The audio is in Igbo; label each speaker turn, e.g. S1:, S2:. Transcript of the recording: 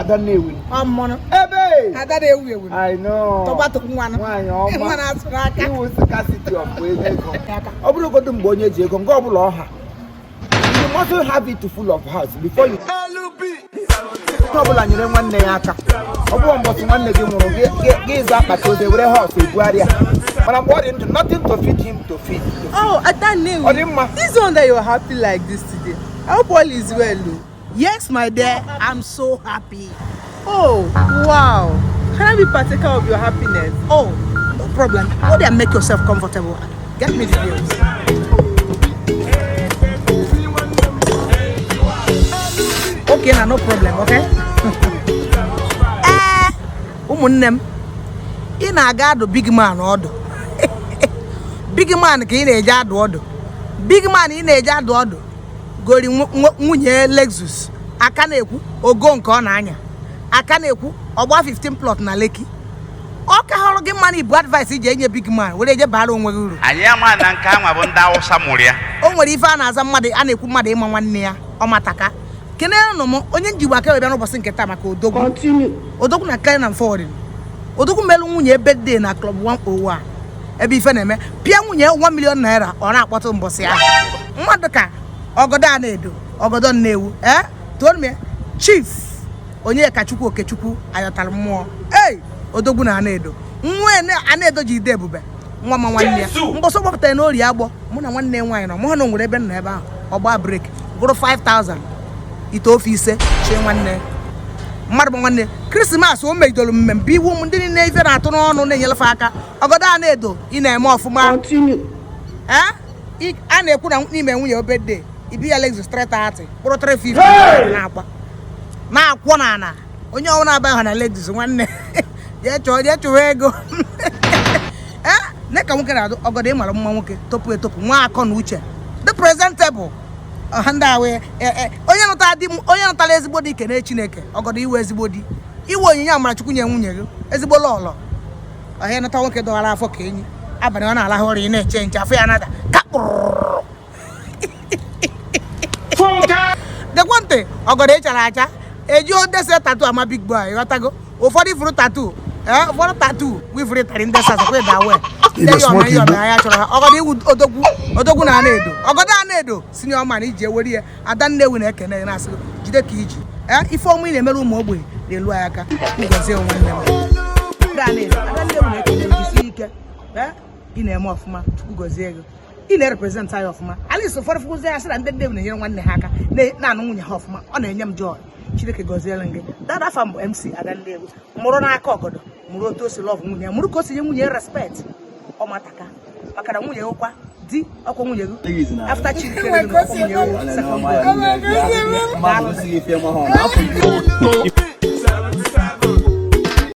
S1: Adanewi. Ebe.
S2: Adanewi.
S1: I know.
S2: Tobato kumwana. Kumwana asuraka.
S1: He was the scarcity of Ego. Obulo go mbonye jego ngo obulo ọha. You must have it full of house before you. Obulo nyere nwanne ya aka. Obulo mbosi nwanne gi nwuru gi za akpata ode were house ebuaria. But I'm worried nothing to feed him to feed.
S3: Oh, Adanewi. This one that you're happy like this today. I hope all is well.
S2: Yes, my dear. I'm so happy.
S3: Oh, wow. Can I be partaker of your happiness?
S2: Oh, no problem. Go there and make yourself comfortable. Get me the bills. Okay, now no problem, okay? Umunnem. In a gado big man order. Big man can in a yard order. Big man in a yard order. Going munye Lexus. Akaneku or go on anya. Akaneku or 15 plot na leki. Okay, how long money but advice is a big man? Will they battle with
S4: I am man and come about down somewhere.
S2: Oh, what if I as a mother and a kumade 1 near or mataka? Can I no more? Only you were carried on Boston Ketamako. Continue. Odogwu na clean and forwarding. Odogwu melunye birthday na club 101. Ebi feneme. Pia munye 1 million naira or not bottom bossia. Madaka. Ogodo Anaedo. Ogodo Newu. Told me. Chief. Onyekachukwu Okechukwu Ayotalumuo. Hey! Odogwu na Anaedo. Mwene Anaedo ji debube. Nwa nwanne ya. Mboso bopụta na ori agbo. Mụ na nwanne nwaanyị no. Mụ na nwere ebe nọ ebe ahụ. Ogba break. Gụrụ 5000. Ite ofise che nwanne. Mmadụ nwanne. Christmas o mejidolu mmemme iwu m ndị na ife na-atụ n'ọnụ na-enyelefe aka. Ogodo Anaedo ị na-eme ọfụma. Continue. A na-ekwu na n'ime nwunye obede. Ibi ya Lexus 330. Kpụrụ 350 na-akwa. Na-akwọ na ana. Onye ọwụ na-aba ha na Lexus nwanne. Je chọọ ego. Neka nwoke na-adụ Ogodo ịmara mma nwoke topu etopu nwa akọ na uche. The presentable. Handa we onye nụtara ezigbo di kene Chineke. Ogodo iwe ezigbo di. Iwe onyinye Amarachukwu nye nwunye gị. Ezigbo lọlọ. Ọhịa nụta nwoke dọwara afọ ka enyi. Abalị ọ na-alahụ ọrụ ị na-eche nche afọ ya nada. Dekwante Ogodo echara acha. Eji odese tattoo ama big boy. Ghọtago. Ụfọdụ furu tattoo. Ụfọdụ tattoo wifuru tari ndị sasa kwe da we. Ogodo iwu Odogwu na Anaedo. Ogodo Anaedo senior man iji eweri ya Adanewi na-ekene na asị jide ka iji. Ife ọmụ ị na-emere ụmụ ogbenye na-elu aka. Ngozie onwe nne m. Adanewi na-ekene isi ike. Ị na-eme ọfụma Chukwu gozie ego. Ị na-represent anyị ọfụma. Alice ụfọdụ fụkụzi ya sị na ndị Nnewi na-enyere nwanne ha aka na-anụ nwunye ha ọfụma. Ọ na-enye m joy. Chineke goziere gị. Dada fam bụ MC Adanewi. Mụrụ n'aka Ogodo. Mụrụ otu o si love nwunye. Mụrụ ka o si nye nwunye respect. Ọ mataka. Maka na nwunye ụkwa di ọkwa nwunye gị. After Chineke nwunye second born.